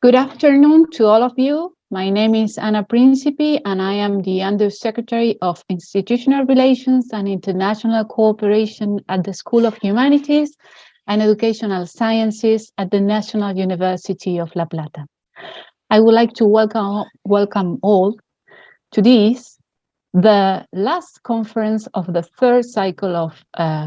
Good afternoon to all of you. My name is Ana Principi, and I am the Undersecretary of Institutional Relations and International Cooperation at the School of Humanities and Educational Sciences at the National University of La Plata. I would like to welcome all to this, the last conference of the third cycle of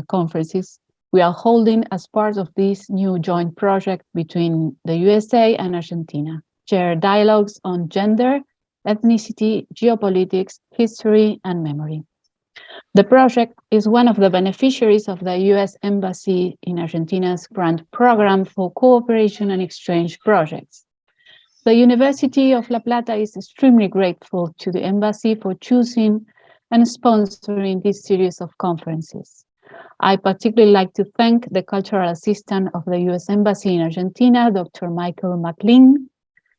conferences we are holding as part of this new joint project between the USA and Argentina, share dialogues on gender, ethnicity, geopolitics, history, and memory. The project is one of the beneficiaries of the US Embassy in Argentina's grant program for cooperation and exchange projects. The University of La Plata is extremely grateful to the Embassy for choosing and sponsoring this series of conferences. I particularly like to thank the cultural assistant of the US Embassy in Argentina, Dr. Michael McLean,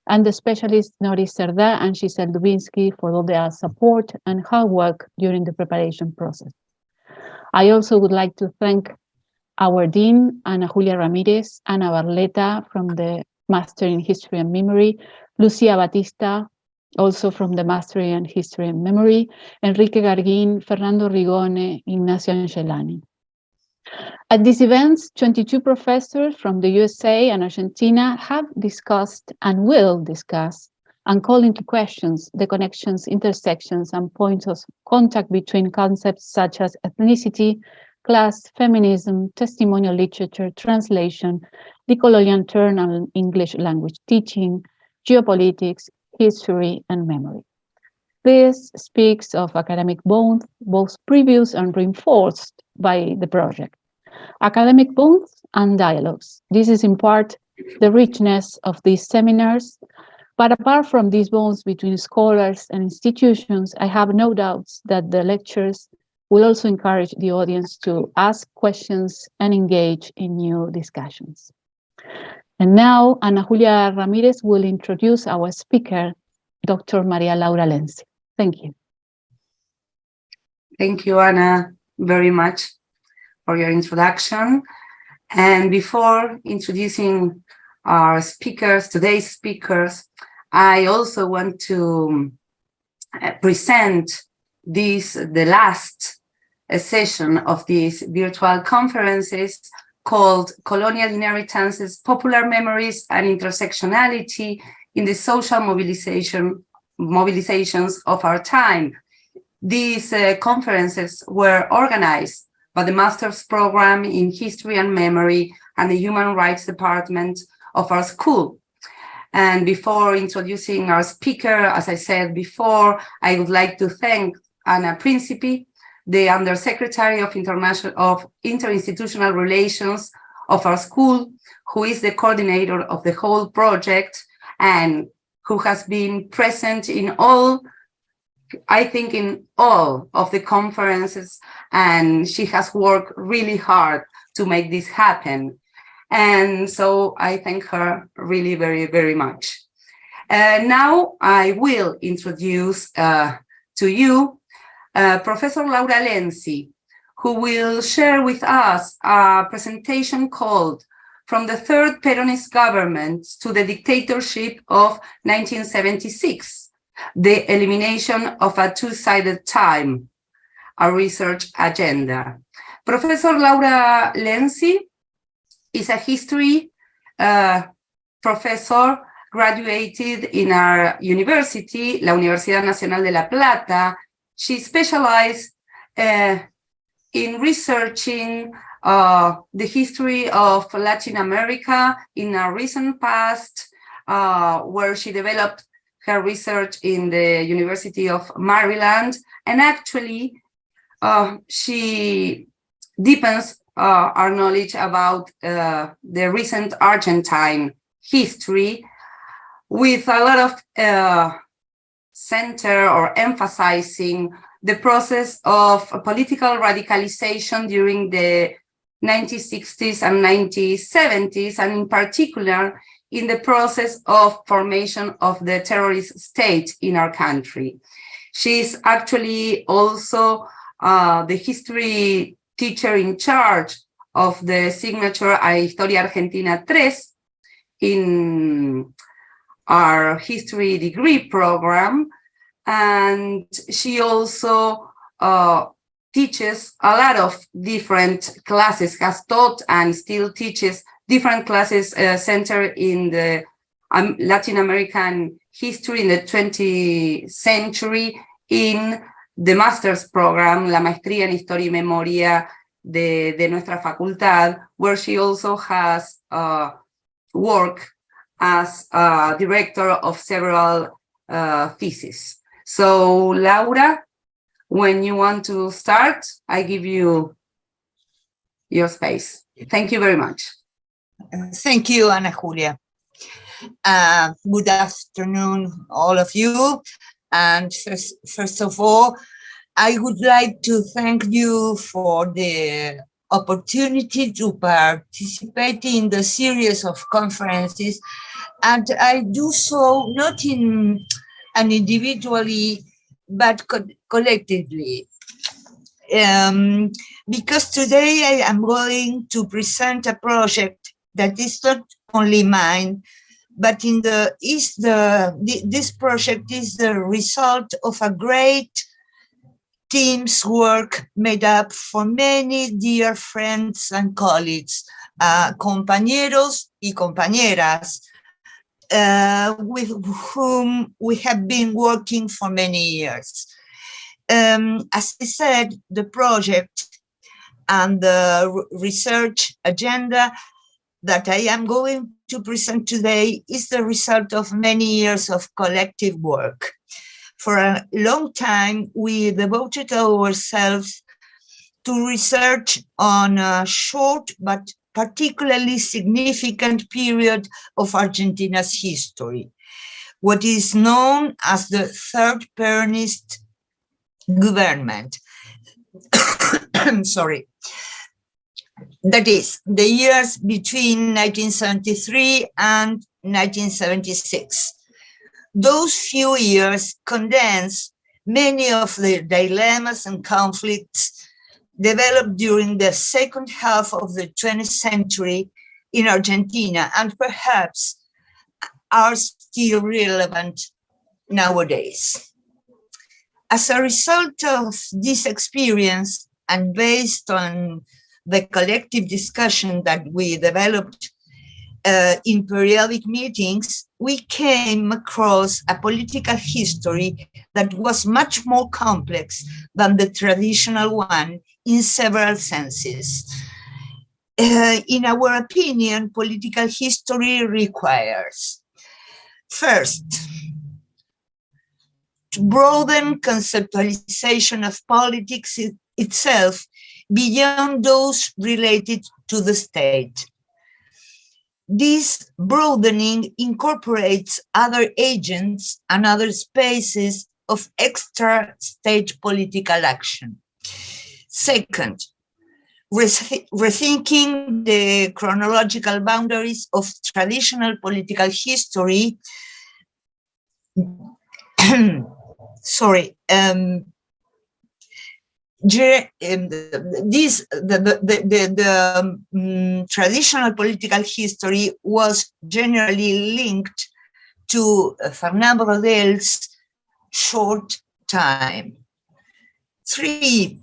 and the specialists Nori Cerda and Giselle Dubinsky for all their support and hard work during the preparation process. I also would like to thank our Dean, Ana Julia Ramirez, Ana Barleta from the Master in History and Memory, Lucia Batista, also from the Master in History and Memory, Enrique Garguin, Fernando Rigone, Ignacio Angelani. At these events, 22 professors from the USA and Argentina have discussed and will discuss and call into questions the connections, intersections, and points of contact between concepts such as ethnicity, class, feminism, testimonial literature, translation, decolonial turn on English language teaching, geopolitics, history, and memory. This speaks of academic bonds, both previous and reinforced by the project. Academic bonds and dialogues. This is in part the richness of these seminars, but apart from these bonds between scholars and institutions, I have no doubts that the lectures will also encourage the audience to ask questions and engage in new discussions. And now, Ana Julia Ramirez will introduce our speaker, Dr. María Laura Lenci. Thank you. Thank you, Ana, very much for your introduction. And before introducing our speakers, today's speakers, I also want to present the last session of these virtual conferences called Colonial Inheritances, Popular Memories and Intersectionality in the Social Mobilizations of Our Time. These conferences were organized by the Master's Program in History and Memory and the Human Rights Department of our school. And before introducing our speaker, as I said before, I would like to thank Ana Principi, the Undersecretary of Interinstitutional Relations of our school, who is the coordinator of the whole project and who has been present in all, I think, in all of the conferences, and she has worked really hard to make this happen. And so I thank her really very, very much. Now I will introduce to you Professor Laura Lenci, who will share with us a presentation called From the Third Peronist Government to the Dictatorship of 1976, the Elimination of a Two-Sided Time, a Research Agenda. Professor Laura Lenci is a history professor, graduated in our university, La Universidad Nacional de La Plata. She specialized in researching the history of Latin America in a recent past, where she developed her research in the University of Maryland, and actually she deepens our knowledge about the recent Argentine history with a lot of center or emphasizing the process of political radicalization during the 1960s and 1970s, and in particular in the process of formation of the terrorist state in our country. She's actually also the history teacher in charge of the signature A Historia Argentina 3 in our history degree program, and she also teaches a lot of different classes, has taught and still teaches different classes centered in the Latin American history in the 20th century in the master's program, la maestría en Historia y Memoria de nuestra facultad, where she also has worked as a director of several theses. So, Laura, when you want to start, I give you your space. Thank you very much. Thank you, Ana Julia. Good afternoon, all of you. And first of all, I would like to thank you for the opportunity to participate in the series of conferences. And I do so not in an individually, but collectively. Because today I am going to present a project that is not only mine, but this project is the result of a great team's work made up for many dear friends and colleagues, compañeros y compañeras, with whom we have been working for many years. As I said, the project and the research agenda that I am going to present today is the result of many years of collective work. For a long time, we devoted ourselves to research on a short but particularly significant period of Argentina's history, what is known as the third Peronist government. Sorry. That is, the years between 1973 and 1976. Those few years condense many of the dilemmas and conflicts developed during the second half of the 20th century in Argentina, and perhaps are still relevant nowadays. As a result of this experience, and based on the collective discussion that we developed in periodic meetings, we came across a political history that was much more complex than the traditional one in several senses. In our opinion, political history requires, first, to broaden conceptualization of politics itself beyond those related to the state. This broadening incorporates other agents and other spaces of extra-state political action. Second, rethinking the chronological boundaries of traditional political history. Sorry. Traditional political history was generally linked to Fernando Rodel's short time. Three,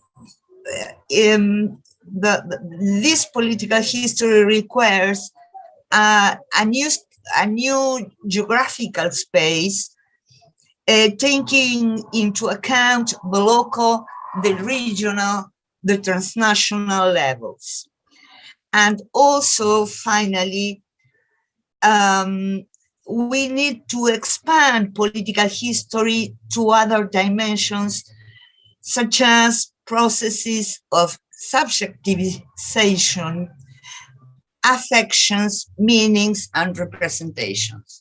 this political history requires a new geographical space, taking into account the local, the regional, the transnational levels. And also, finally, we need to expand political history to other dimensions, such as processes of subjectivization, affections, meanings, and representations.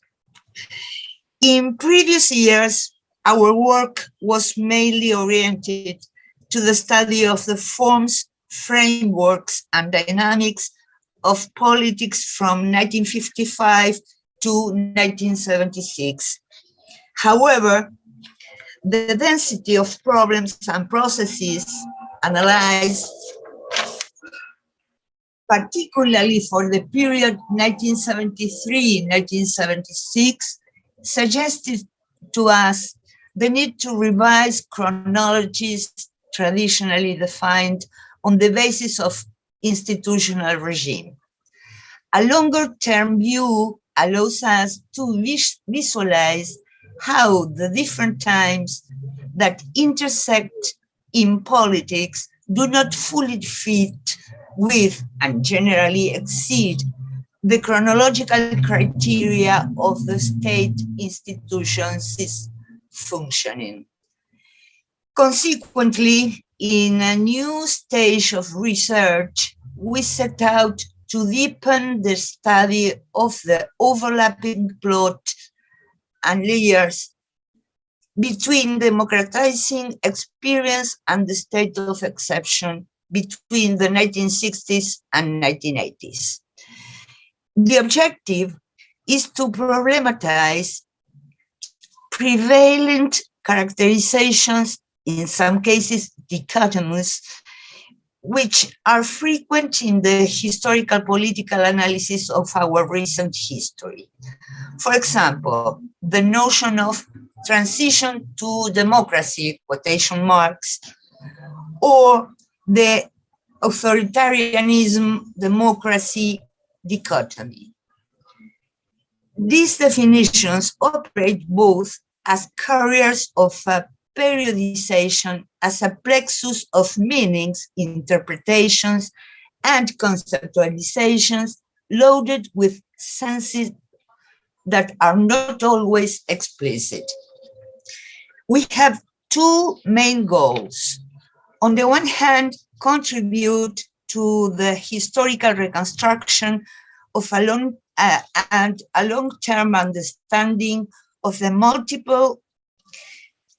In previous years, our work was mainly oriented to the study of the forms, frameworks, and dynamics of politics from 1955 to 1976. However, the density of problems and processes analyzed, particularly for the period 1973-1976, suggested to us the need to revise chronologies traditionally defined on the basis of institutional regime. A longer-term view allows us to visualize how the different times that intersect in politics do not fully fit with and generally exceed the chronological criteria of the state institutions' functioning. Consequently, in a new stage of research, we set out to deepen the study of the overlapping plot and layers between democratizing experience and the state of exception between the 1960s and 1980s. The objective is to problematize prevalent characterizations, in some cases dichotomous, which are frequent in the historical political analysis of our recent history. For example, the notion of transition to democracy, quotation marks, or the authoritarianism democracy dichotomy. These definitions operate both as carriers of a periodization, as a plexus of meanings, interpretations, and conceptualizations loaded with senses that are not always explicit. We have two main goals. On the one hand, contribute to the historical reconstruction of a long-term understanding of the multiple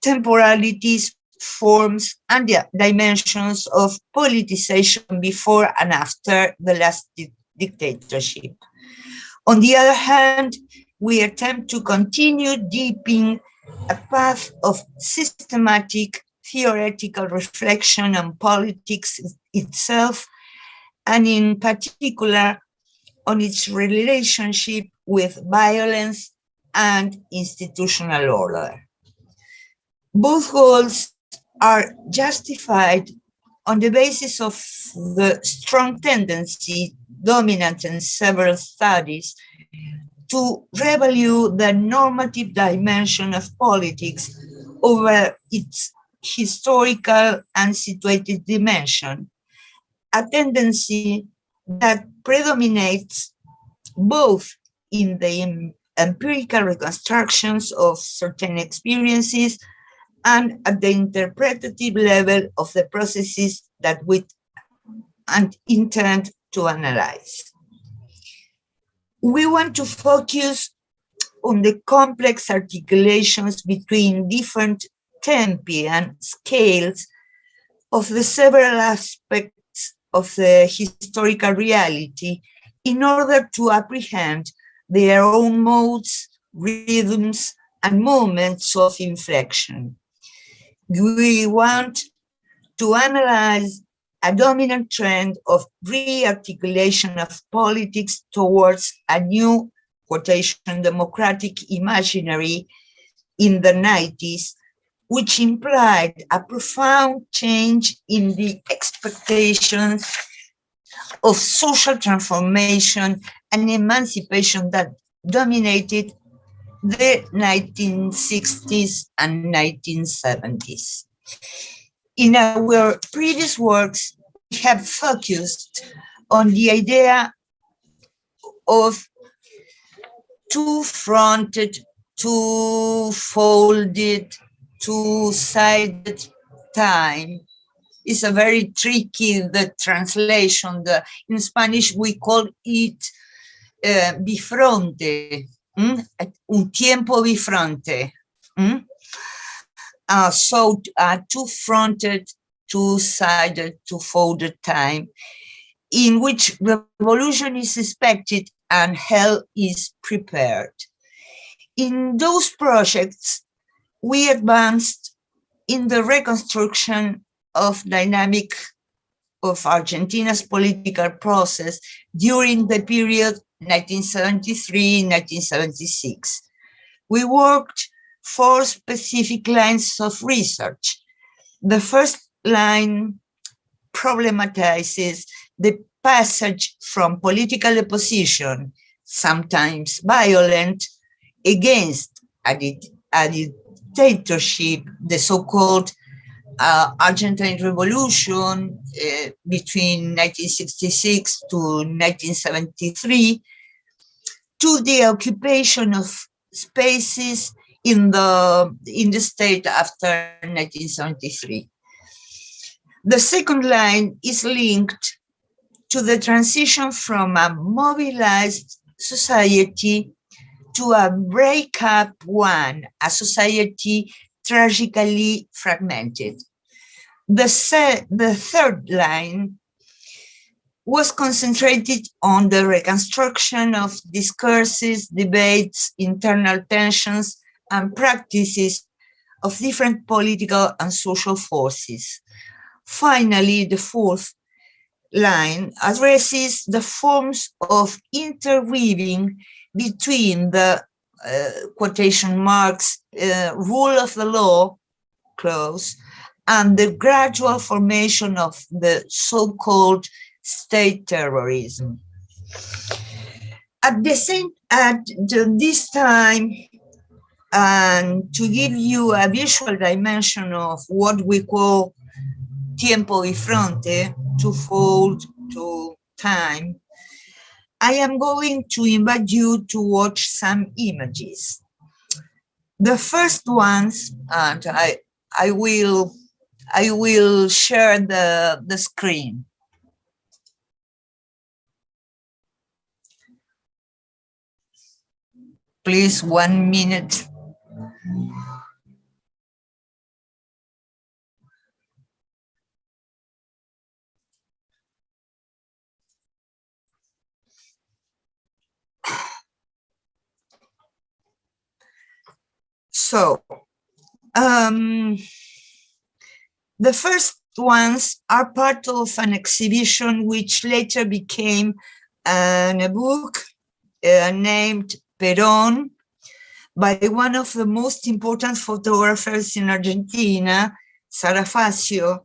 temporalities, forms, and dimensions of politicization before and after the last dictatorship. On the other hand, we attempt to continue deepening a path of systematic theoretical reflection on politics itself, and in particular on its relationship with violence and institutional order. Both goals are justified on the basis of the strong tendency dominant in several studies to revalue the normative dimension of politics over its historical and situated dimension, a tendency that predominates both in the empirical reconstructions of certain experiences and at the interpretative level of the processes that we intend to analyze. We want to focus on the complex articulations between different tempi and scales of the several aspects of the historical reality in order to apprehend their own modes, rhythms, and moments of inflection. We want to analyze a dominant trend of re-articulation of politics towards a new, quotation, democratic imaginary in the 90s, which implied a profound change in the expectations of social transformation and emancipation that dominated the 1960s and 1970s. In our previous works, we have focused on the idea of two-fronted, two-folded, two-sided time. It's a very tricky, the translation. In Spanish, we call it bifronte, un tiempo bifronte. So two-fronted, two-sided, two-folded time, in which revolution is expected and hell is prepared. In those projects, we advanced in the reconstruction of dynamic of Argentina's political process during the period 1973-1976, we worked 4 specific lines of research. The first line problematizes the passage from political opposition, sometimes violent, against a dictatorship, the so-called Argentine Revolution between 1966 to 1973, to the occupation of spaces in the state after 1973. The second line is linked to the transition from a mobilized society to a break-up one, a society tragically fragmented. The third line was concentrated on the reconstruction of discourses, debates, internal tensions, and practices of different political and social forces. Finally, the fourth line addresses the forms of interweaving between the quotation marks rule of the law clause and the gradual formation of the so-called state terrorism. At this time, and to give you a visual dimension of what we call tiempo y fronte, twofold to time, I am going to invite you to watch some images. The first ones, and I will share the screen. Please, 1 minute. So, the first ones are part of an exhibition which later became a book named Perón by one of the most important photographers in Argentina, FaHCE.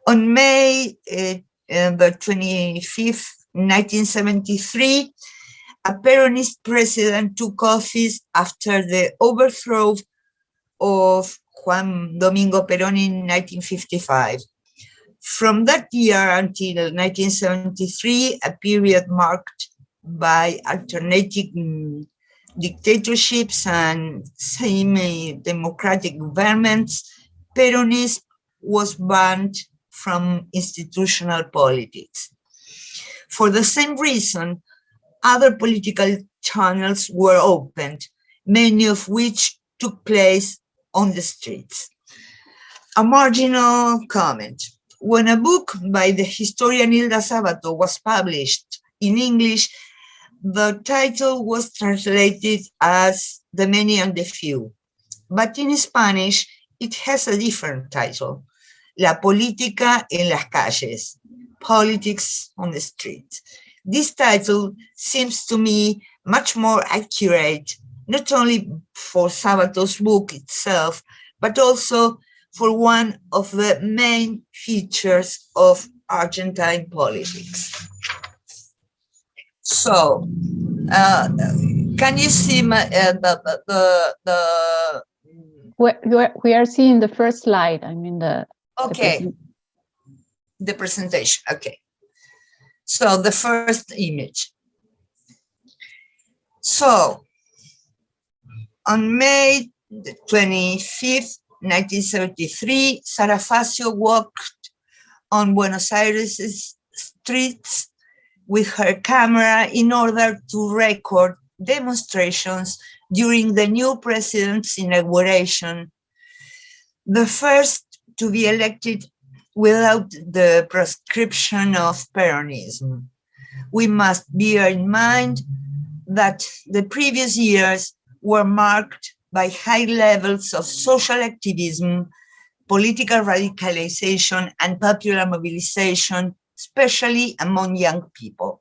On May the 25th, 1973, a Peronist president took office after the overthrow of Juan Domingo Perón in 1955. From that year until 1973, a period marked by alternating dictatorships and semi-democratic governments, Peronism was banned from institutional politics. For the same reason, other political channels were opened, many of which took place on the streets. A marginal comment. When a book by the historian Hilda Sabato was published in English, the title was translated as The Many and the Few. But in Spanish, it has a different title, La Política en las Calles, Politics on the Street. This title seems to me much more accurate, not only for Sabato's book itself, but also for one of the main features of Argentine politics. So, can you see we are seeing the first slide? I mean the presentation. Okay. So the first image. So on May 25th, 1973, FaHCE walked on Buenos Aires streets with her camera in order to record demonstrations during the new president's inauguration, the first to be elected without the proscription of Peronism. We must bear in mind that the previous years were marked by high levels of social activism, political radicalization and popular mobilization, especially among young people.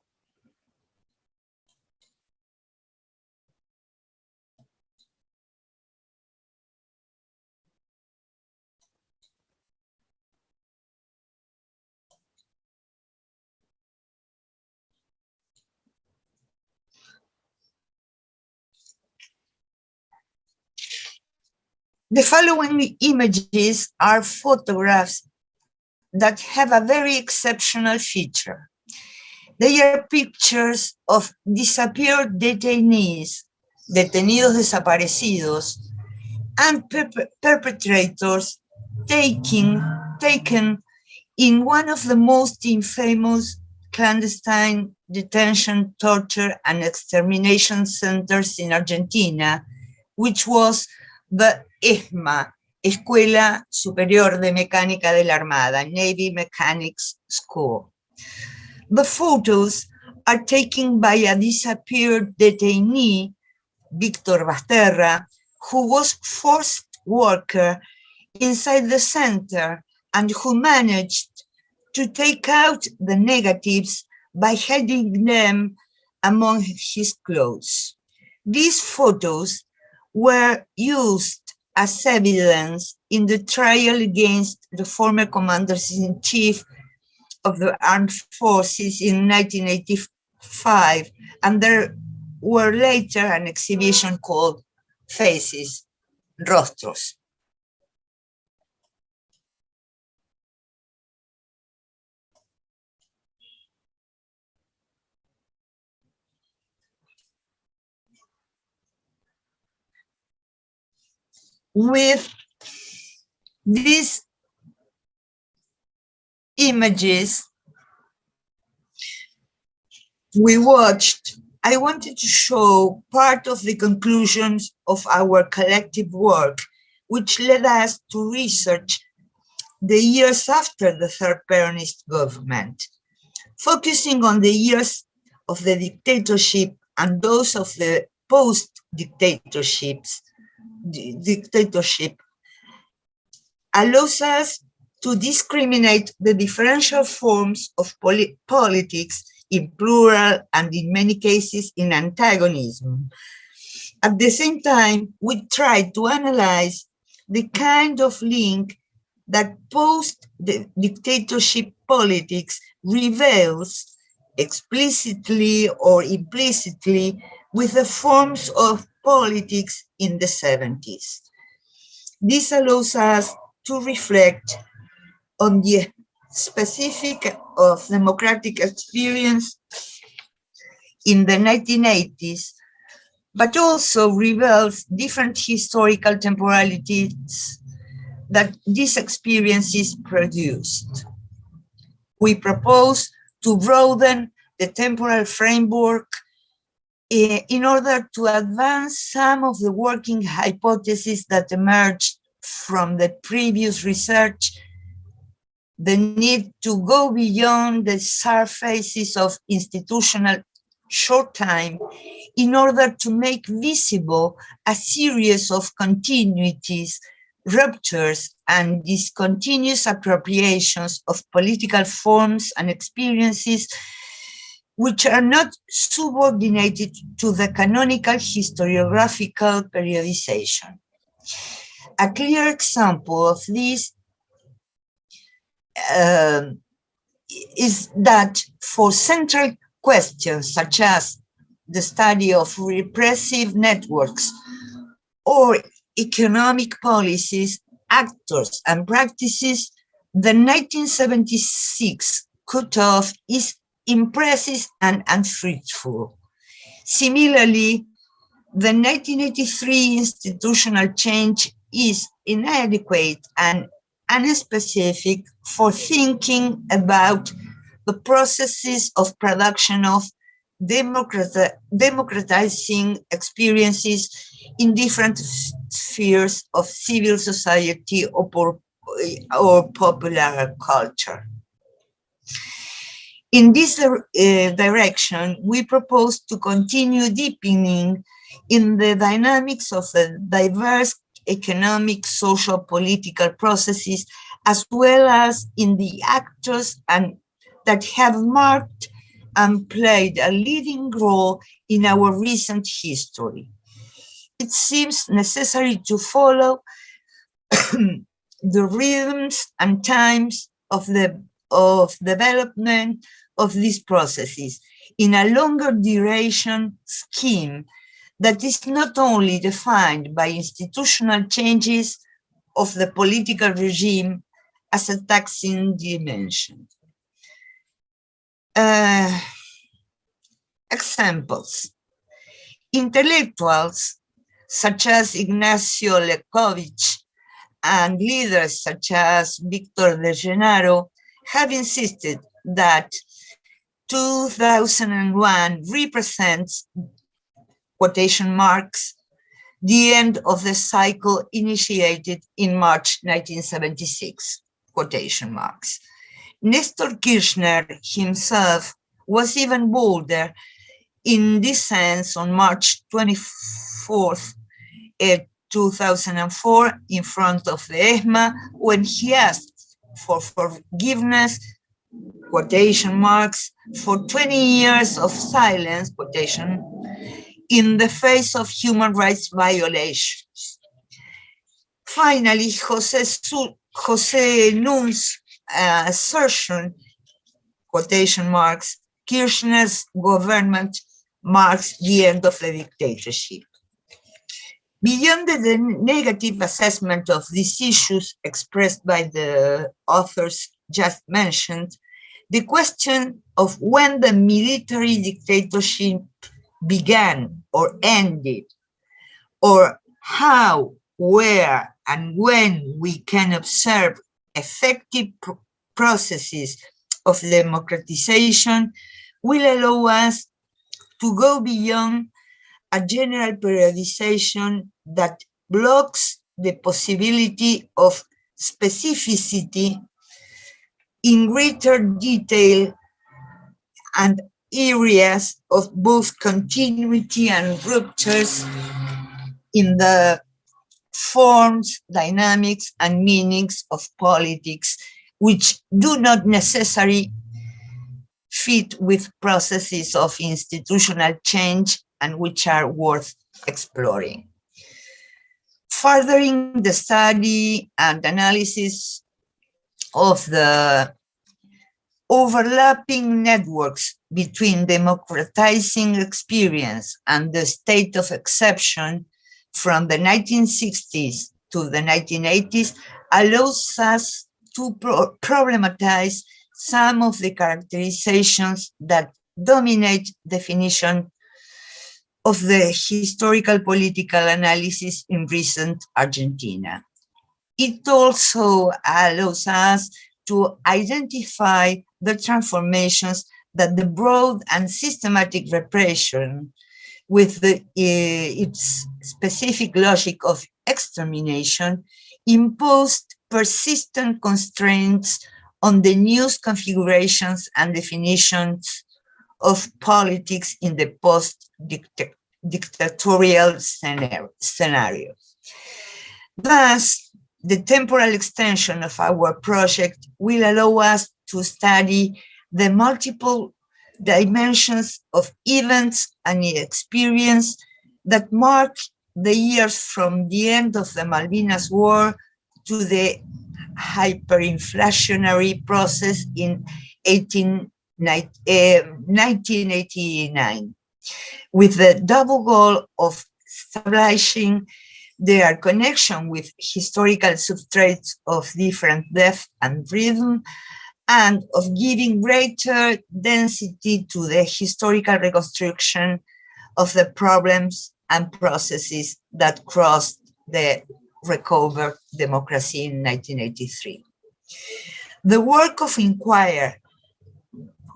The following images are photographs that have a very exceptional feature. They are pictures of disappeared detainees, detenidos desaparecidos, and perpetrators taken in one of the most infamous clandestine detention, torture, and extermination centers in Argentina, which was the ESMA, Escuela Superior de Mecánica de la Armada, Navy Mechanics School. The photos are taken by a disappeared detainee, Víctor Basterra, who was forced worker inside the center and who managed to take out the negatives by hiding them among his clothes. These photos were used as evidence in the trial against the former commanders-in-chief of the armed forces in 1985, and there were later an exhibition called Faces, Rostros. With these images we watched, I wanted to show part of the conclusions of our collective work, which led us to research the years after the third Peronist government, focusing on the years of the dictatorship and those of the post-dictatorship allows us to discriminate the differential forms of politics in plural and in many cases in antagonism. At the same time, we try to analyze the kind of link that post-dictatorship politics reveals explicitly or implicitly with the forms of politics in the 70s. This allows us to reflect on the specific of democratic experience in the 1980s, but also reveals different historical temporalities that these experiences produced. We propose to broaden the temporal framework in order to advance some of the working hypotheses that emerged from the previous research, the need to go beyond the surfaces of institutional short time in order to make visible a series of continuities, ruptures, and discontinuous appropriations of political forms and experiences which are not subordinated to the canonical historiographical periodization. A clear example of this is that for central questions such as the study of repressive networks or economic policies, actors, and practices, the 1976 cutoff is imprecise and unfruitful. Similarly, the 1983 institutional change is inadequate and unspecific for thinking about the processes of production of democratizing experiences in different spheres of civil society or popular culture. In this direction, we propose to continue deepening in the dynamics of the diverse economic, social, political processes, as well as in the actors and that have marked and played a leading role in our recent history. It seems necessary to follow the rhythms and times of development of these processes in a longer duration scheme that is not only defined by institutional changes of the political regime as a taxing dimension. Examples. Intellectuals such as Ignacio Lekovich and leaders such as Victor de Genaro have insisted that 2001 represents, quotation marks, the end of the cycle initiated in March 1976, quotation marks. Nestor Kirchner himself was even bolder in this sense on March 24th, 2004, in front of the ETHNICITY, when he asked for forgiveness, quotation marks, for 20 years of silence, quotation, in the face of human rights violations. Finally, Jose Nunes' assertion, quotation marks, Kirchner's government marks the end of the dictatorship. Beyond the negative assessment of these issues expressed by the authors just mentioned, the question of when the military dictatorship began or ended, or how, where, and when we can observe effective processes of democratization will allow us to go beyond a general periodization that blocks the possibility of specificity in greater detail and areas of both continuity and ruptures in the forms, dynamics, and meanings of politics, which do not necessarily fit with processes of institutional change and which are worth exploring. Furthering the study and analysis of the overlapping networks between democratizing experience and the state of exception from the 1960s to the 1980s allows us to problematize some of the characterizations that dominate definition of the historical political analysis in recent Argentina. It also allows us to identify the transformations that the broad and systematic repression with its specific logic of extermination imposed persistent constraints on the new configurations and definitions of politics in the post-dictatorial scenario. Thus, the temporal extension of our project will allow us to study the multiple dimensions of events and experience that mark the years from the end of the Malvinas War to the hyperinflationary process in 1989, with the double goal of establishing their connection with historical substrates of different depth and rhythm, and of giving greater density to the historical reconstruction of the problems and processes that crossed the recovered democracy in 1983. The work of inquiry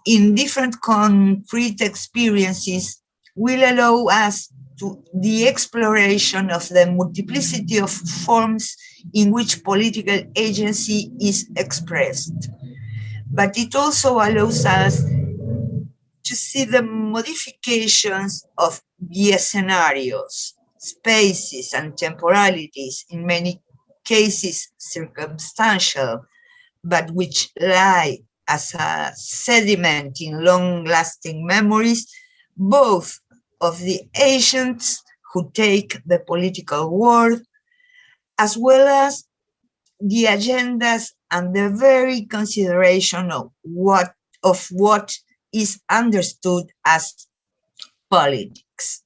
in different concrete experiences will allow us to the exploration of the multiplicity of forms in which political agency is expressed. But it also allows us to see the modifications of the scenarios spaces, and temporalities, in many cases circumstantial, but which lie as a sediment in long-lasting memories, both of the agents who take the political world, as well as the agendas and the very consideration of what is understood as politics.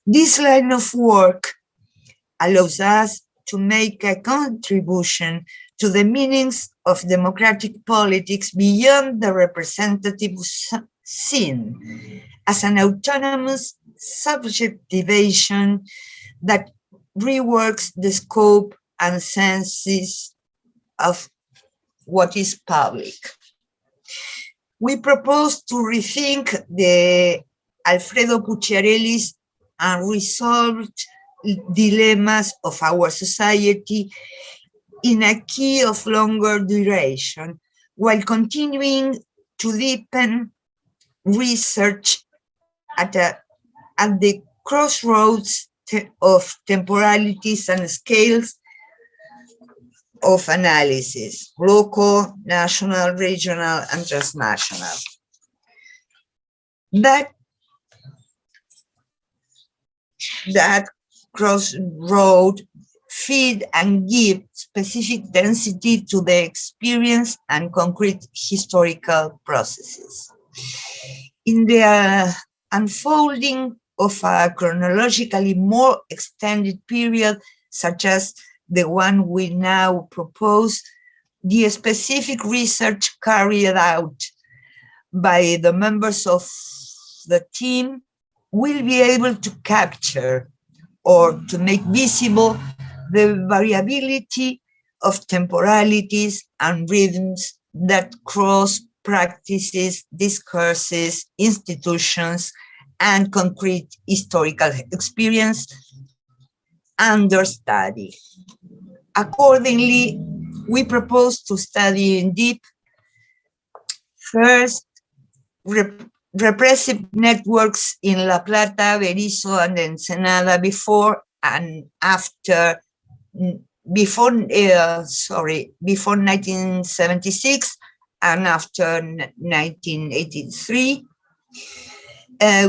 This line of work allows us to make a contribution to the meanings of democratic politics beyond the representative scene, as an autonomous subjectivation that reworks the scope and senses of what is public. We propose to rethink the Alfredo Pucciarelli's unresolved dilemmas of our society in a key of longer duration, while continuing to deepen research at the crossroads of temporalities and scales of analysis, local, national, regional, and transnational. That crossroad feed and give specific density to the experience and concrete historical processes. In the unfolding of a chronologically more extended period, such as the one we now propose, the specific research carried out by the members of the team will be able to capture or to make visible the variability of temporalities and rhythms that cross practices, discourses, institutions, and concrete historical experience under study. Accordingly, we propose to study in depth, first, repressive networks in La Plata, Berisso, and Ensenada before 1976 and after 1983.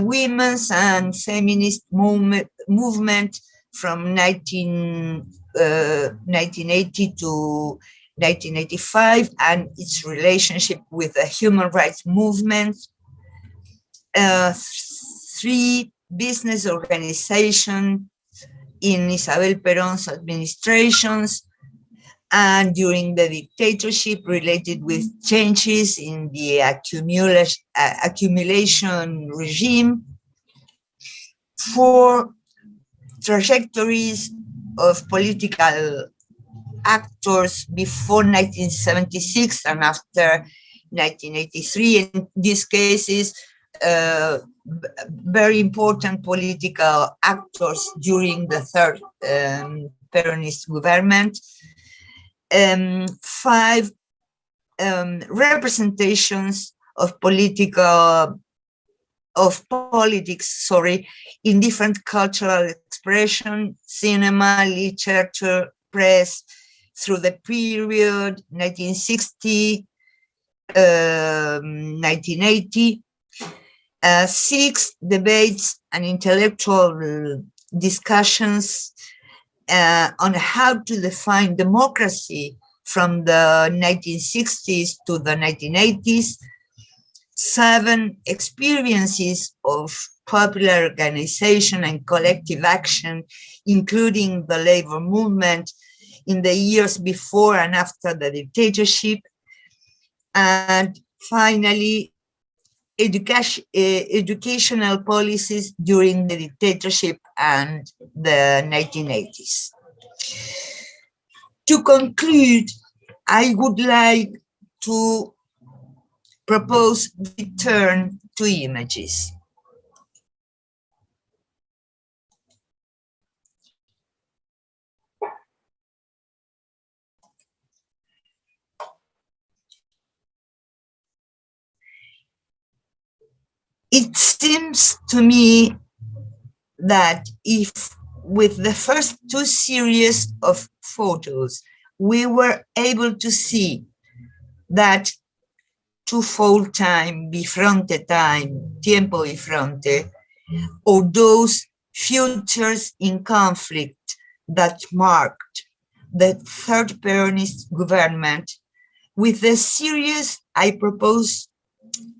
Women's and feminist movement from 1980 to 1985 and its relationship with the human rights movement. 3 business organizations in Isabel Perón's administrations and during the dictatorship related with changes in the accumulation regime. 4 trajectories of political actors before 1976 and after 1983. In these cases, very important political actors during the third Peronist government. 5 representations of politics in different cultural expression, cinema, literature, press, through the period 1960, 1980. 6 debates and intellectual discussions on how to define democracy from the 1960s to the 1980s. 7 experiences of popular organization and collective action, including the labor movement in the years before and after the dictatorship. And finally, educational policies during the dictatorship and the 1980s. To conclude, I would like to propose return to images. It seems to me that if with the first two series of photos, we were able to see that twofold time, bifronte time, tiempo bifronte, or those futures in conflict that marked the third Peronist government, with the series I propose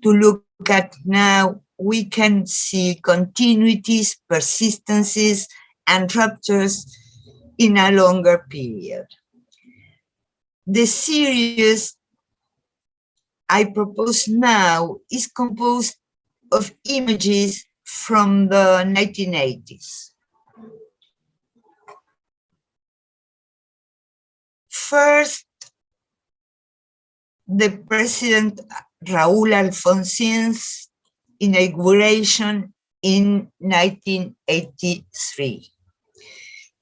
to look at now, we can see continuities, persistencies, and ruptures in a longer period. The series I propose now is composed of images from the 1980s. First, the President Raúl Alfonsin's inauguration in 1983.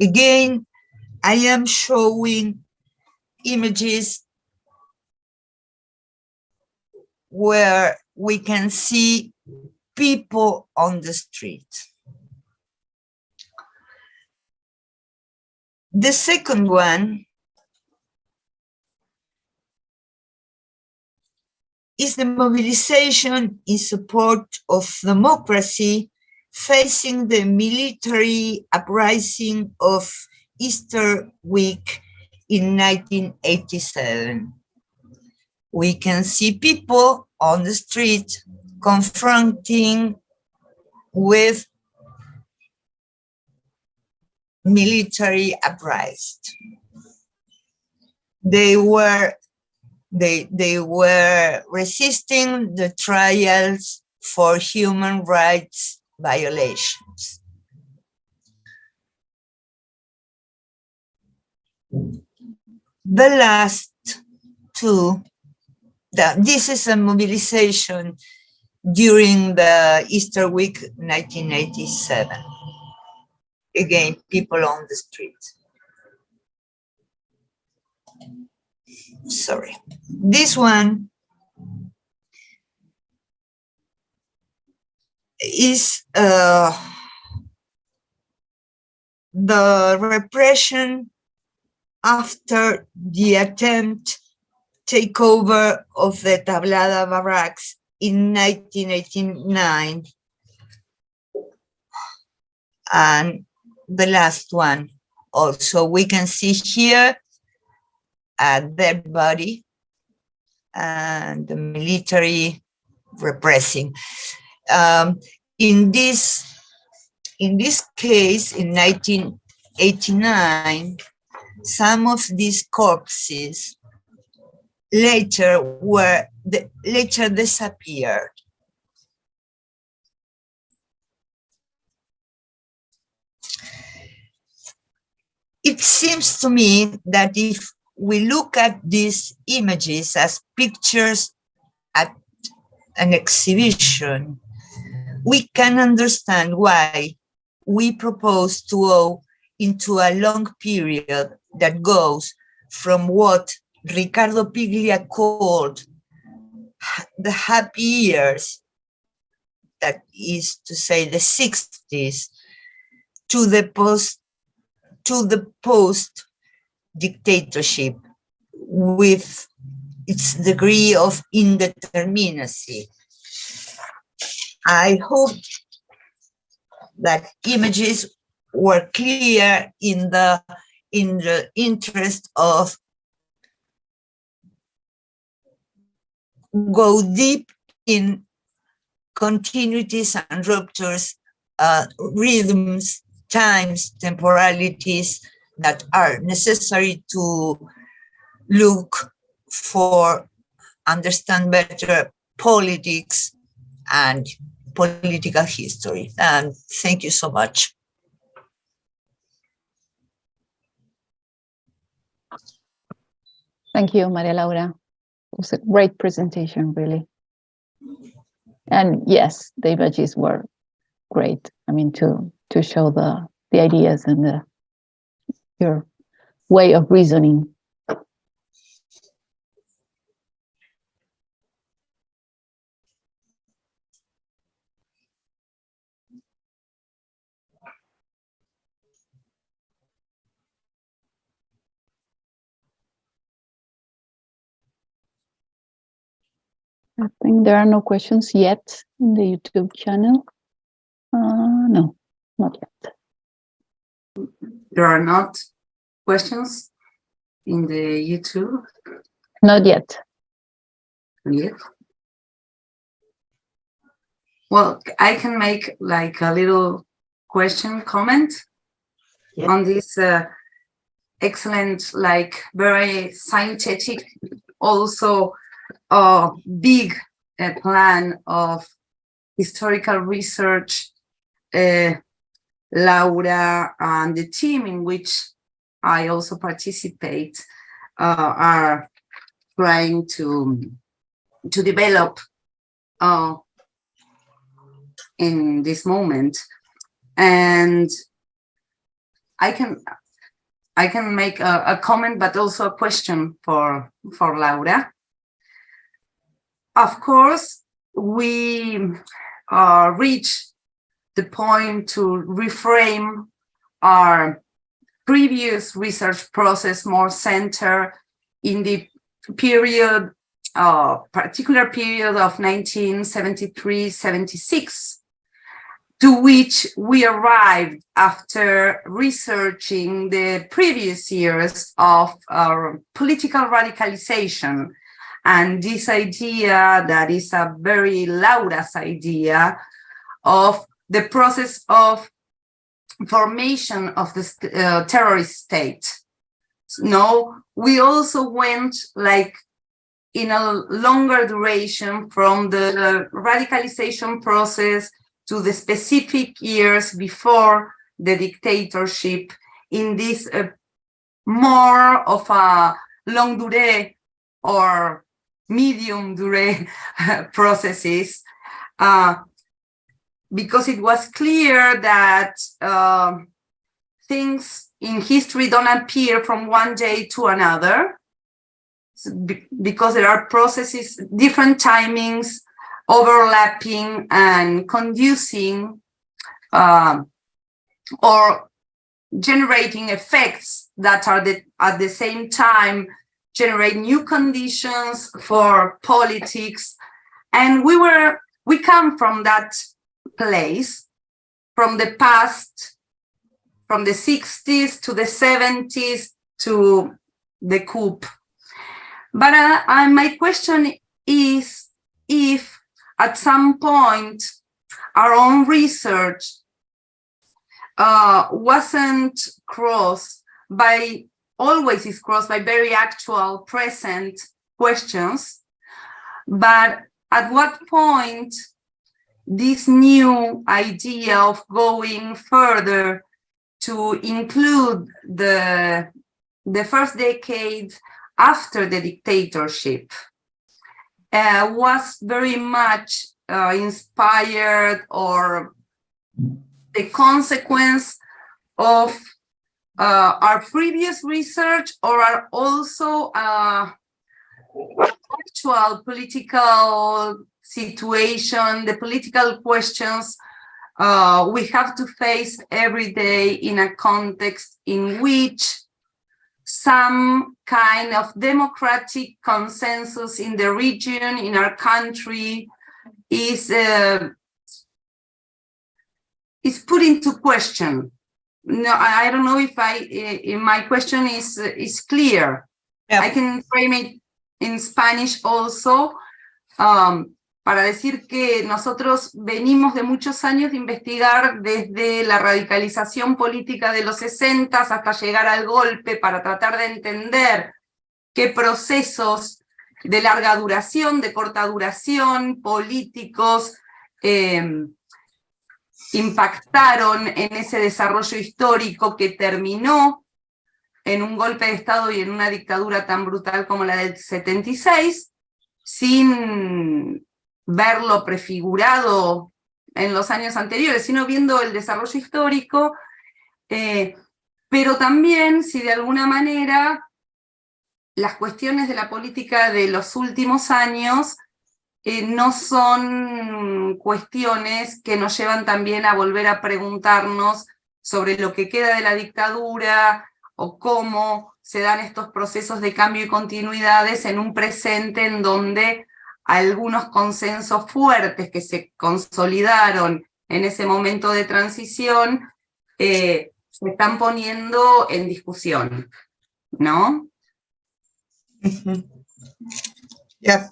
Again, I am showing images where we can see people on the street. The second one is the mobilization in support of democracy facing the military uprising of Easter week in 1987. We can see people on the street confronting with military uprising. They were resisting the trials for human rights violations. The last two, this is a mobilization during the Easter week 1987. Again, people on the streets. Sorry. This one is the repression after the attempt takeover of the Tablada barracks in 1989. And the last one also, we can see here a dead body and the military repressing. In this case, in 1989, some of these corpses later disappeared. It seems to me that if we look at these images as pictures at an exhibition, we can understand why we propose to go into a long period that goes from what Ricardo Piglia called the happy years, that is to say the 60s, to the post dictatorship with its degree of indeterminacy. I hope that images were clear in the interest of go deep in continuities and ruptures, rhythms, times, temporalities that are necessary to look for, understand better politics and political history. And thank you so much. Thank you, Maria Laura. It was a great presentation, really. And yes, the images were great. I mean, to show the ideas and your way of reasoning. I think there are no questions yet in the YouTube channel. No, not yet. There are not questions in the YouTube? Not yet. Yet. Well, I can make like a little comment on this excellent, like very scientific, also big plan of historical research Laura and the team in which I also participate are trying to develop in this moment. And I can make a comment, but also a question for Laura. Of course, we reach the point to reframe our previous research process more centered in the period, particular period of 1973-76, to which we arrived after researching the previous years of political radicalization. And this idea that is a very Laura's idea of the process of formation of the terrorist state. No, we also went like in a longer duration from the radicalization process to the specific years before the dictatorship in this more of a longue durée or medium durée processes, because it was clear that things in history don't appear from one day to another, because there are processes, different timings, overlapping and conducing or generating effects that are at the same time generate new conditions for politics. And we come from that place, from the past, from the 60s to the 70s to the coup. But my question is if at some point our own research wasn't always is crossed by very actual present questions, but at what point this new idea of going further to include the first decade after the dictatorship was very much inspired or the consequence of our previous research, or are also actual political situation, the political questions we have to face every day in a context in which some kind of democratic consensus in the region, in our country, is put into question. No, I don't know if my question is clear. Yeah. I can frame it in Spanish also, para decir que nosotros venimos de muchos años de investigar desde la radicalización política de los 60 hasta llegar al golpe, para tratar de entender qué procesos de larga duración, de corta duración, políticos, impactaron en ese desarrollo histórico que terminó en un golpe de Estado y en una dictadura tan brutal como la del 76, sin verlo prefigurado en los años anteriores, sino viendo el desarrollo histórico, pero también si de alguna manera las cuestiones de la política de los últimos años no son cuestiones que nos llevan también a volver a preguntarnos sobre lo que queda de la dictadura o cómo se dan estos procesos de cambio y continuidades en un presente en donde algunos consensos fuertes que se consolidaron en ese momento de transición, se están poniendo en discusión, ¿no? Yeah.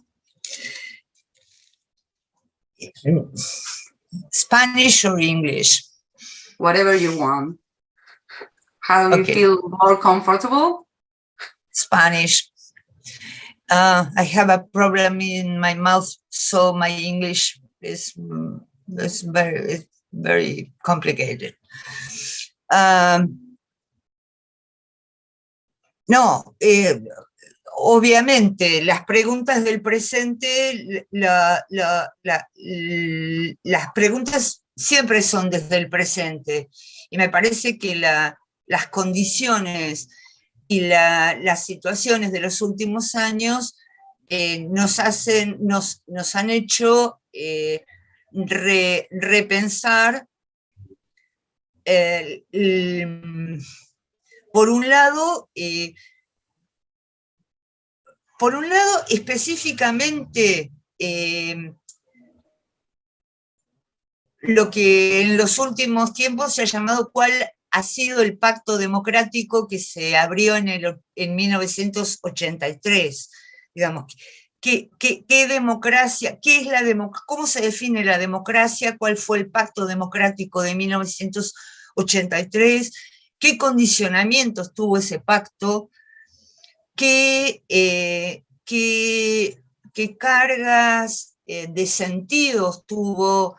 Spanish or English? Whatever you want. How you Okay. feel more comfortable? Spanish. I have a problem in my mouth, so my English is very complicated. No, obviamente las preguntas del presente, las preguntas siempre son desde el presente, y me parece que las condiciones y las situaciones de los últimos años nos han hecho repensar, por un lado, específicamente lo que en los últimos tiempos se ha llamado cuál ha sido el pacto democrático que se abrió en 1983. Digamos, ¿qué democracia, qué es la democracia, cómo se define la democracia, cuál fue el pacto democrático de 1983, qué condicionamientos tuvo ese pacto, qué cargas de sentidos tuvo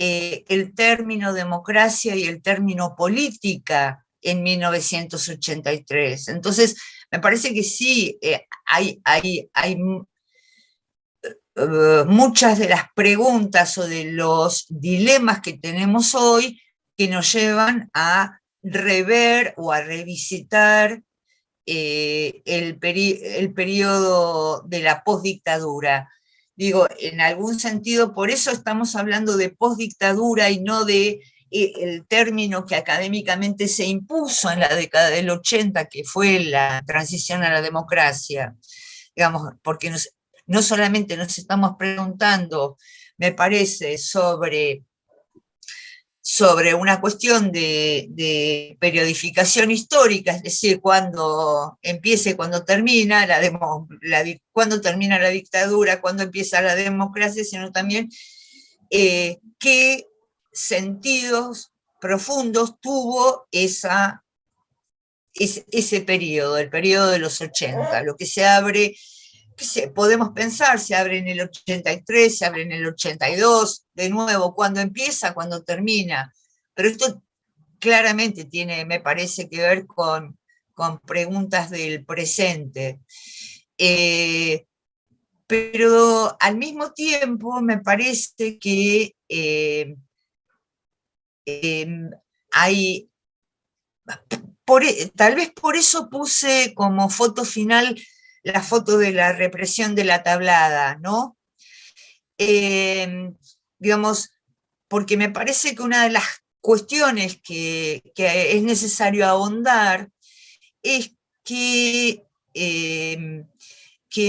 el término democracia y el término política en 1983. Entonces, me parece que sí, hay muchas de las preguntas o de los dilemas que tenemos hoy que nos llevan a rever o a revisitar el periodo de la postdictadura. Digo, en algún sentido, por eso estamos hablando de postdictadura y no de el término que académicamente se impuso en la década del 80, que fue la transición a la democracia. Digamos, porque no solamente nos estamos preguntando, me parece, sobre una cuestión de periodificación histórica, es decir, cuándo empieza y cuándo termina cuándo termina la dictadura, cuándo empieza la democracia, sino también qué sentidos profundos tuvo ese periodo, el periodo de los 80, lo que se abre. Podemos pensar, se abre en el 83, se abre en el 82, de nuevo, cuándo empieza, cuándo termina. Pero esto claramente tiene, me parece, que ver con preguntas del presente. Pero al mismo tiempo me parece que hay... tal vez por eso puse como foto final la foto de la represión de la tablada, ¿no? Digamos, porque me parece que una de las cuestiones que es necesario ahondar es que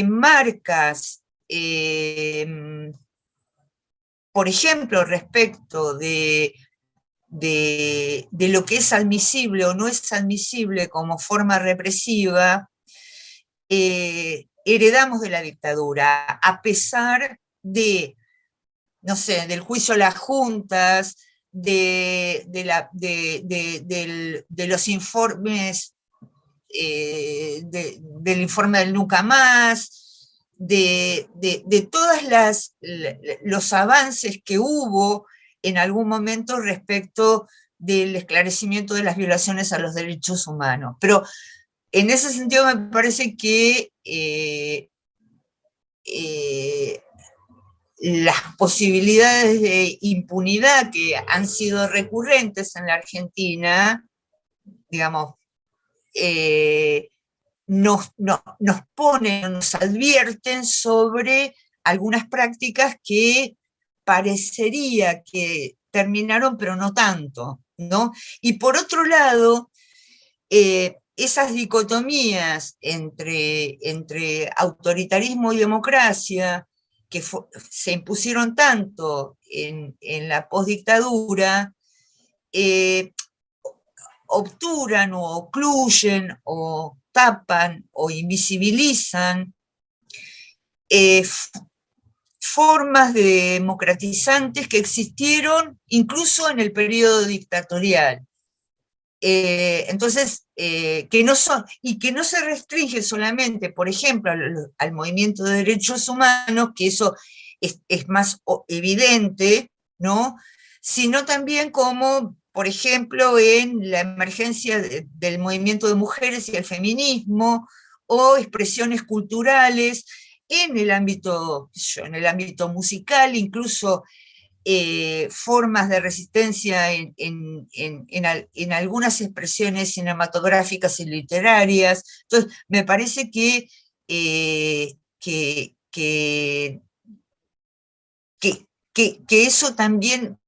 marcas, por ejemplo, respecto de lo que es admisible o no es admisible como forma represiva, heredamos de la dictadura, a pesar de, no sé, del juicio a las juntas, de los informes, del informe del Nunca Más, de todos los avances que hubo en algún momento respecto del esclarecimiento de las violaciones a los derechos humanos. Pero en ese sentido me parece que las posibilidades de impunidad que han sido recurrentes en la Argentina, digamos, nos ponen, nos advierten sobre algunas prácticas que parecería que terminaron, pero no tanto, ¿no? Y por otro lado, esas dicotomías entre autoritarismo y democracia, que se impusieron tanto en la postdictadura, obturan o ocluyen o tapan o invisibilizan formas democratizantes que existieron incluso en el periodo dictatorial. Entonces, que no se restringe solamente, por ejemplo, al movimiento de derechos humanos, que eso es más evidente, ¿no? Sino también como, por ejemplo, en la emergencia del movimiento de mujeres y el feminismo, o expresiones culturales en el ámbito musical, incluso formas de resistencia en algunas expresiones cinematográficas y literarias. Entonces, me parece que eso también,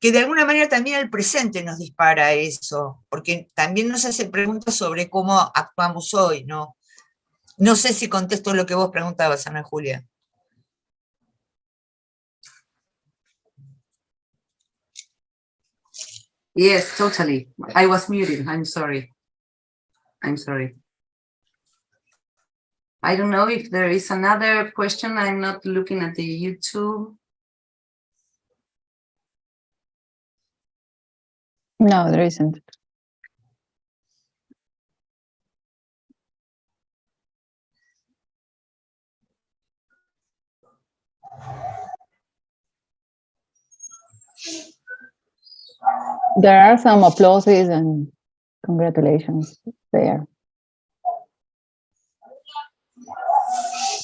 que de alguna manera también el presente nos dispara eso, porque también nos hace preguntas sobre cómo actuamos hoy, ¿no? No sé si contesto lo que vos preguntabas, Ana Julia. Yes, totally. I was muted. I'm sorry. I'm sorry. I don't know if there is another question. I'm not looking at the YouTube. No, there isn't. There are some applauses and congratulations there.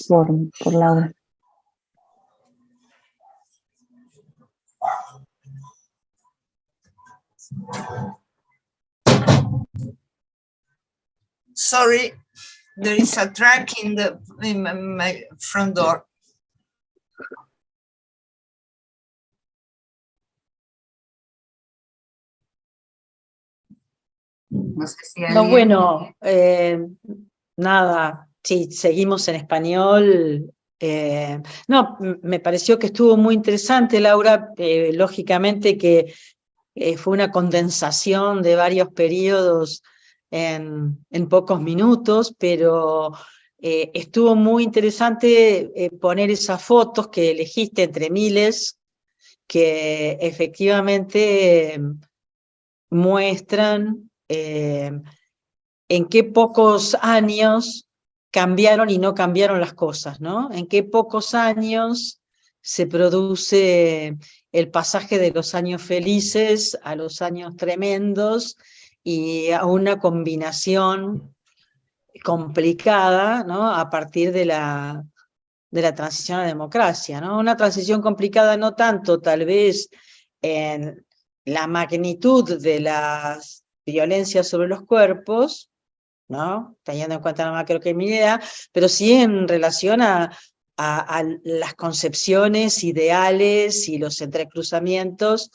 Por Laura. Sorry, there is a track in my front door. No sé si No, bueno, nada, sí, seguimos en español. No, me pareció que estuvo muy interesante, Laura, lógicamente que fue una condensación de varios periodos en pocos minutos, pero estuvo muy interesante poner esas fotos que elegiste entre miles, que efectivamente muestran en qué pocos años cambiaron y no cambiaron las cosas, ¿no? En qué pocos años se produce el pasaje de los años felices a los años tremendos y a una combinación complicada, ¿no? A partir de la transición a la democracia, ¿no? Una transición complicada no tanto tal vez en la magnitud de las violencias sobre los cuerpos, ¿no? Teniendo en cuenta la macrocriminalidad, pero sí en relación a las concepciones ideales y los entrecruzamientos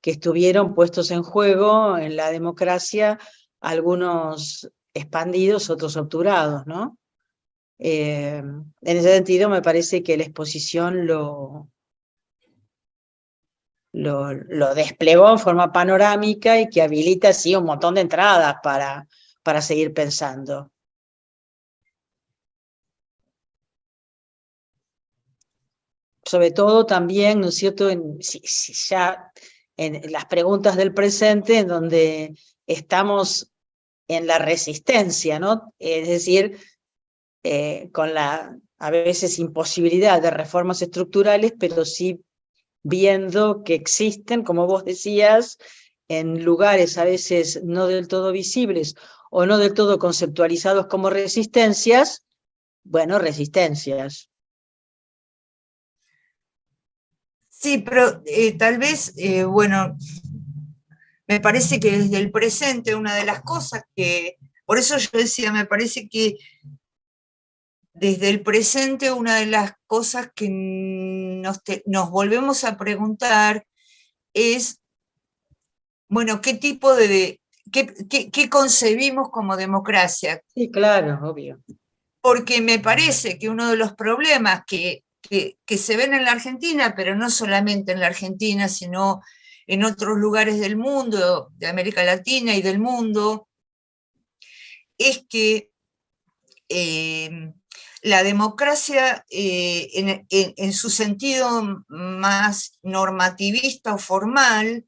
que estuvieron puestos en juego en la democracia, algunos expandidos, otros obturados, ¿no? En ese sentido me parece que la exposición lo desplegó en forma panorámica y que habilita así un montón de entradas para seguir pensando. Sobre todo también, ¿no es cierto?, ya en las preguntas del presente, en donde estamos en la resistencia, ¿no? Es decir, con la, a veces, imposibilidad de reformas estructurales, pero sí viendo que existen, como vos decías, en lugares a veces no del todo visibles o no del todo conceptualizados como resistencias, bueno, resistencias. Sí, pero tal vez, bueno, me parece que desde el presente una de las cosas que, por eso yo decía, me parece que desde el presente una de las cosas que nos volvemos a preguntar es, bueno, ¿qué tipo de, qué concebimos como democracia? Sí, claro, obvio. Porque me parece que uno de los problemas que que se ven en la Argentina, pero no solamente en la Argentina, sino en otros lugares del mundo, de América Latina y del mundo, es que la democracia, en su sentido más normativista o formal,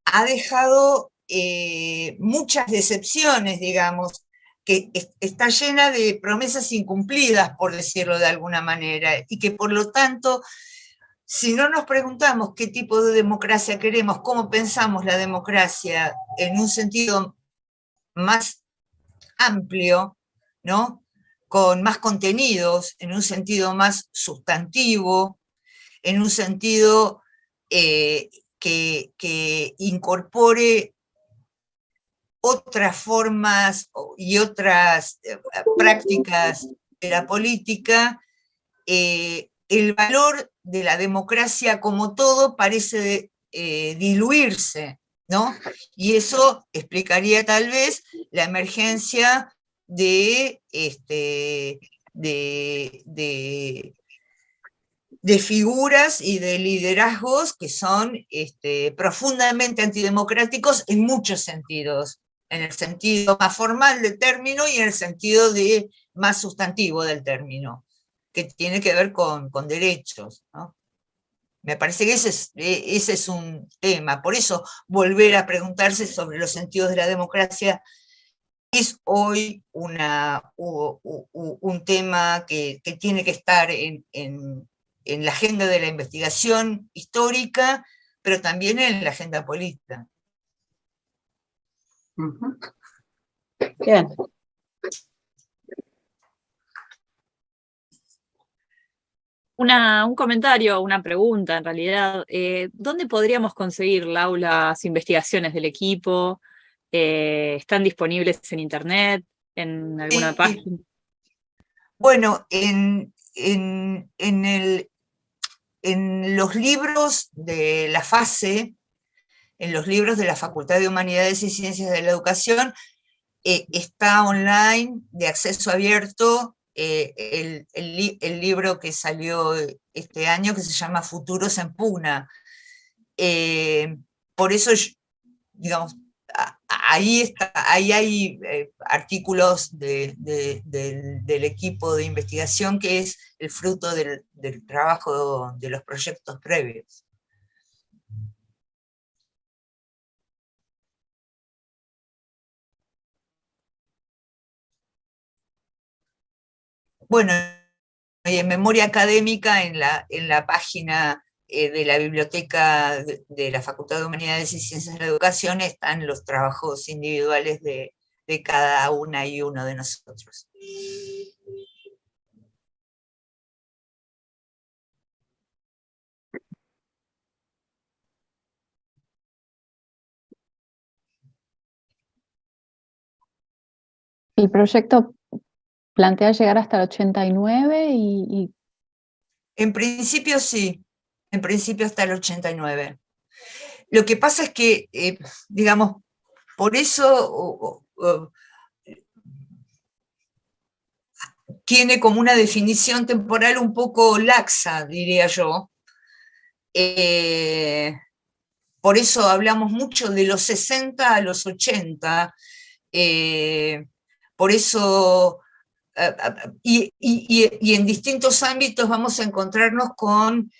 ha dejado muchas decepciones, digamos, que está llena de promesas incumplidas, por decirlo de alguna manera, y que por lo tanto, si no nos preguntamos qué tipo de democracia queremos, cómo pensamos la democracia en un sentido más amplio, ¿no? Con más contenidos, en un sentido más sustantivo, en un sentido que incorpore otras formas y otras prácticas de la política, el valor de la democracia como todo parece diluirse, ¿no? Y eso explicaría tal vez la emergencia de figuras y de liderazgos que son profundamente antidemocráticos en muchos sentidos, en el sentido más formal del término y en el sentido más sustantivo del término, que tiene que ver con derechos, ¿no? Me parece que ese es un tema. Por eso volver a preguntarse sobre los sentidos de la democracia es hoy un tema que tiene que estar en la agenda de la investigación histórica, pero también en la agenda política. Bien. Un comentario, una pregunta en realidad. ¿Dónde podríamos conseguir, Laura, las investigaciones del equipo? ¿Están disponibles en internet? ¿En alguna página? Bueno, en los libros de la FaHCE, en los libros de la Facultad de Humanidades y Ciencias de la Educación, está online, de acceso abierto, el libro que salió este año, que se llama Futuros en Pugna. Por eso, digamos, ahí hay artículos del equipo de investigación, que es el fruto del trabajo de los proyectos previos. Bueno, y en memoria académica, en la página de la biblioteca de la Facultad de Humanidades y Ciencias de la Educación, están los trabajos individuales de cada una y uno de nosotros. El proyecto plantea llegar hasta el 89 y... En principio sí, en principio hasta el 89. Lo que pasa es que, digamos, por eso tiene como una definición temporal un poco laxa, diría yo. Por eso hablamos mucho de los 60 a los 80, por eso, y en distintos ámbitos vamos a encontrarnos con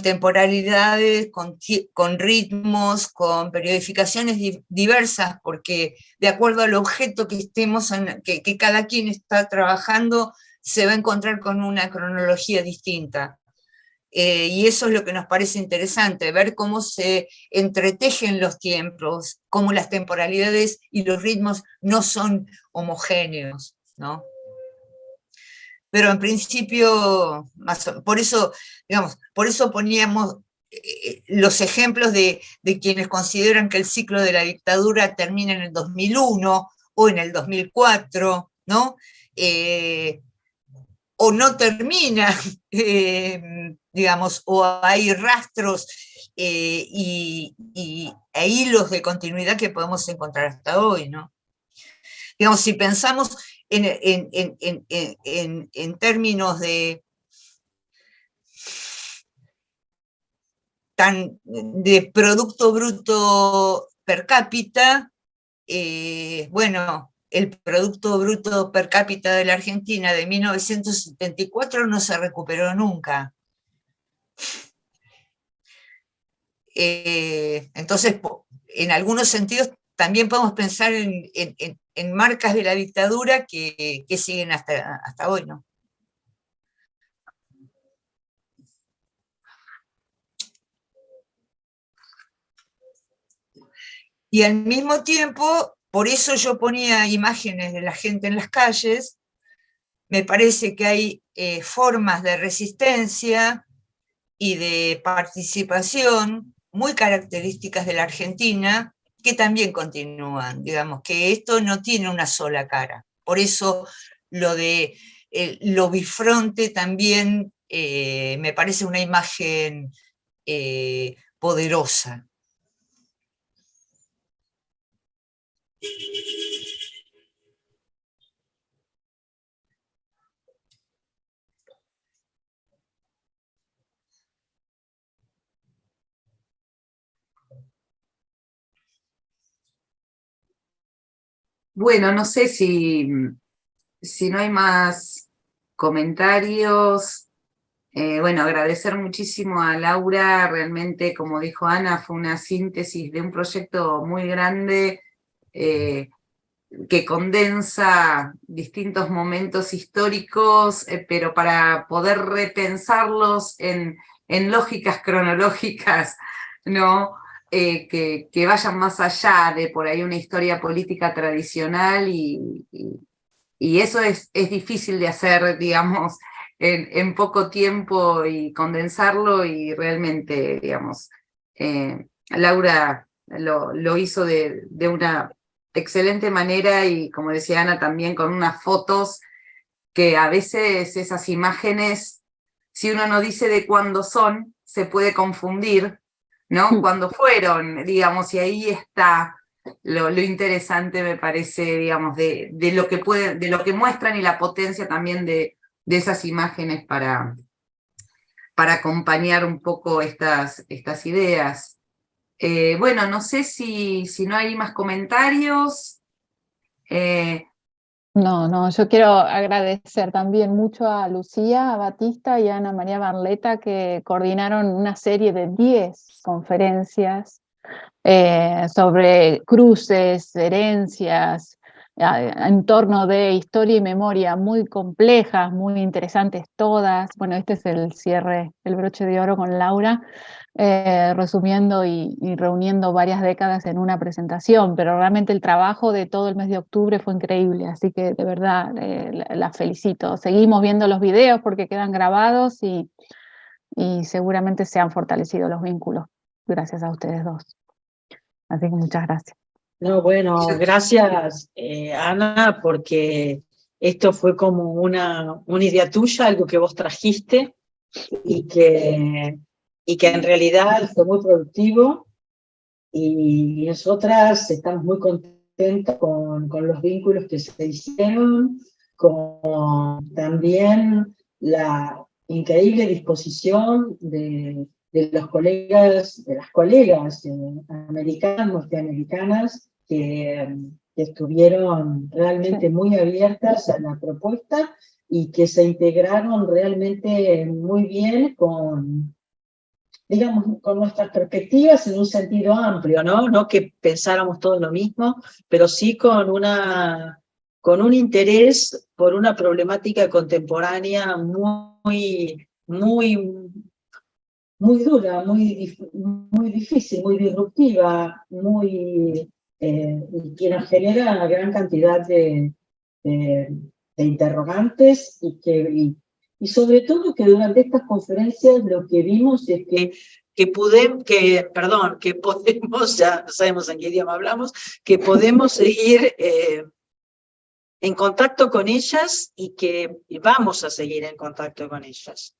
temporalidades, con ritmos, con periodificaciones diversas, porque de acuerdo al objeto que estemos, que cada quien está trabajando, se va a encontrar con una cronología distinta. Y eso es lo que nos parece interesante, ver cómo se entretejen los tiempos, cómo las temporalidades y los ritmos no son homogéneos, ¿no? Pero en principio, por eso, digamos, por eso poníamos los ejemplos de quienes consideran que el ciclo de la dictadura termina en el 2001 o en el 2004, ¿no? O no termina, digamos, o hay rastros e hilos de continuidad que podemos encontrar hasta hoy, ¿no? Digamos, si pensamos en términos de Producto Bruto per cápita, bueno, el Producto Bruto per cápita de la Argentina de 1974 no se recuperó nunca. Entonces, en algunos sentidos, también podemos pensar en marcas de la dictadura que siguen hasta hoy, ¿no? Y al mismo tiempo, por eso yo ponía imágenes de la gente en las calles, me parece que hay formas de resistencia y de participación muy características de la Argentina que también continúan, digamos, que esto no tiene una sola cara. Por eso lo de lo bifronte también me parece una imagen poderosa. Bueno, no sé si no hay más comentarios. Bueno, agradecer muchísimo a Laura, realmente, como dijo Ana, fue una síntesis de un proyecto muy grande que condensa distintos momentos históricos, pero para poder repensarlos en lógicas cronológicas, ¿no? Que vayan más allá de por ahí una historia política tradicional, y eso es difícil de hacer, digamos, en poco tiempo y condensarlo, y realmente, digamos, Laura lo hizo de una excelente manera, y como decía Ana también, con unas fotos que a veces esas imágenes, si uno no dice de cuándo son, se puede confundir, ¿no? Cuándo fueron, digamos, y ahí está lo interesante, me parece, digamos, de lo que muestran, y la potencia también de esas imágenes para acompañar un poco estas ideas. Bueno, no sé si no hay más comentarios. No, yo quiero agradecer también mucho a Lucía Batista y a Ana María Barleta, que coordinaron una serie de 10 conferencias sobre cruces, herencias, en torno de historia y memoria, muy complejas, muy interesantes todas. Bueno, este es el cierre, el broche de oro con Laura, resumiendo y reuniendo varias décadas en una presentación, pero realmente el trabajo de todo el mes de octubre fue increíble, así que de verdad la felicito. Seguimos viendo los videos porque quedan grabados, y seguramente se han fortalecido los vínculos gracias a ustedes dos. Así que muchas gracias. No, bueno, gracias, Ana, porque esto fue como una idea tuya, algo que vos trajiste, y que en realidad fue muy productivo, y nosotras estamos muy contentas con los vínculos que se hicieron, con también la increíble disposición de los colegas, de las colegas americanas, norteamericanas, que estuvieron realmente muy abiertas a la propuesta, y que se integraron realmente muy bien con, digamos, con nuestras perspectivas en un sentido amplio, ¿no? No que pensáramos todo lo mismo, pero sí con un interés por una problemática contemporánea muy dura, muy difícil, muy disruptiva, y que nos genera gran cantidad de interrogantes, y sobre todo que durante estas conferencias lo que vimos es que podemos, ya sabemos en qué idioma hablamos, que podemos seguir en contacto con ellas, y que vamos a seguir en contacto con ellas.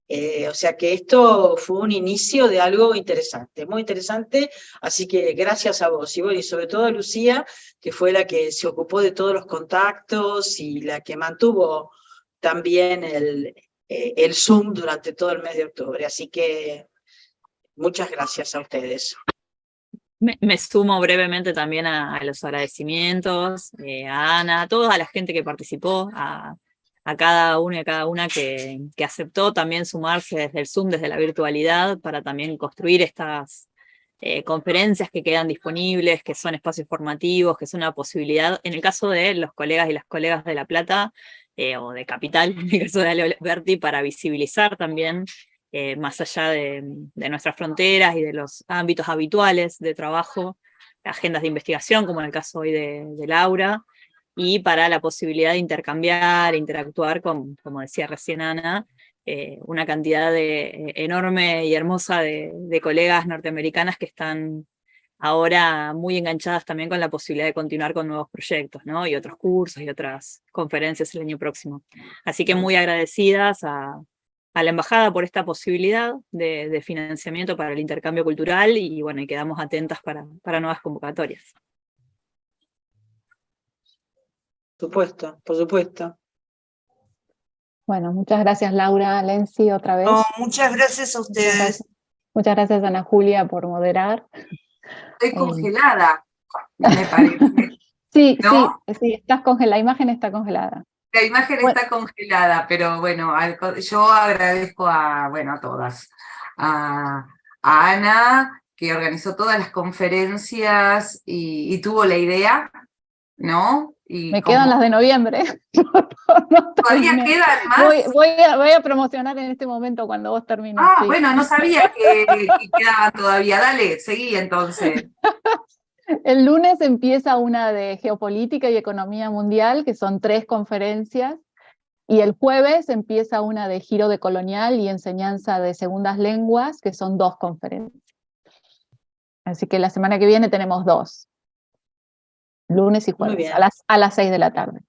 O sea que esto fue un inicio de algo interesante, muy interesante, así que gracias a vos, y bueno, y sobre todo a Lucía, que fue la que se ocupó de todos los contactos y la que mantuvo también el Zoom durante todo el mes de octubre, así que muchas gracias a ustedes. Me sumo brevemente también a los agradecimientos, a Ana, a toda la gente que participó, a cada uno y a cada una que aceptó también sumarse desde el Zoom, desde la virtualidad, para también construir estas conferencias que quedan disponibles, que son espacios formativos, que son una posibilidad, en el caso de los colegas y las colegas de La Plata, o de Capital, en el caso de Ale Berti, para visibilizar también, más allá de nuestras fronteras y de los ámbitos habituales de trabajo, agendas de investigación, como en el caso hoy de Laura, y para la posibilidad de intercambiar, interactuar con, como decía recién Ana, una cantidad enorme y hermosa de colegas norteamericanas que están ahora muy enganchadas también con la posibilidad de continuar con nuevos proyectos, ¿no? Y otros cursos y otras conferencias el año próximo. Así que muy agradecidas a la Embajada por esta posibilidad de financiamiento para el intercambio cultural, y bueno, y quedamos atentas para nuevas convocatorias. Por supuesto, por supuesto. Bueno, muchas gracias Laura, Lenci, otra vez. No, muchas gracias a ustedes. Muchas gracias Ana Julia por moderar. Estoy congelada, me parece. Sí, ¿no? sí, estás congelada, la imagen está congelada. La imagen está congelada, pero bueno, yo agradezco a todas. A Ana, que organizó todas las conferencias y tuvo la idea, ¿no? Y Me quedan las de noviembre. ¿Todavía quedan más? Voy a promocionar en este momento cuando vos termines. Ah, sí. bueno, no sabía que quedaban todavía. Dale, seguí entonces. El lunes empieza una de geopolítica y economía mundial, que son 3 conferencias, y el jueves empieza una de giro de colonial y enseñanza de segundas lenguas, que son 2 conferencias. Así que la semana que viene tenemos 2. Lunes y jueves, a las 6 de la tarde.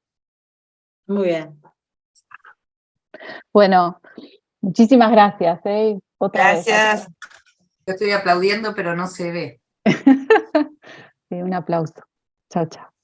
Muy bien. Bueno, muchísimas gracias. Otra vez. Yo estoy aplaudiendo, pero no se ve. Sí, un aplauso. Chao, chao.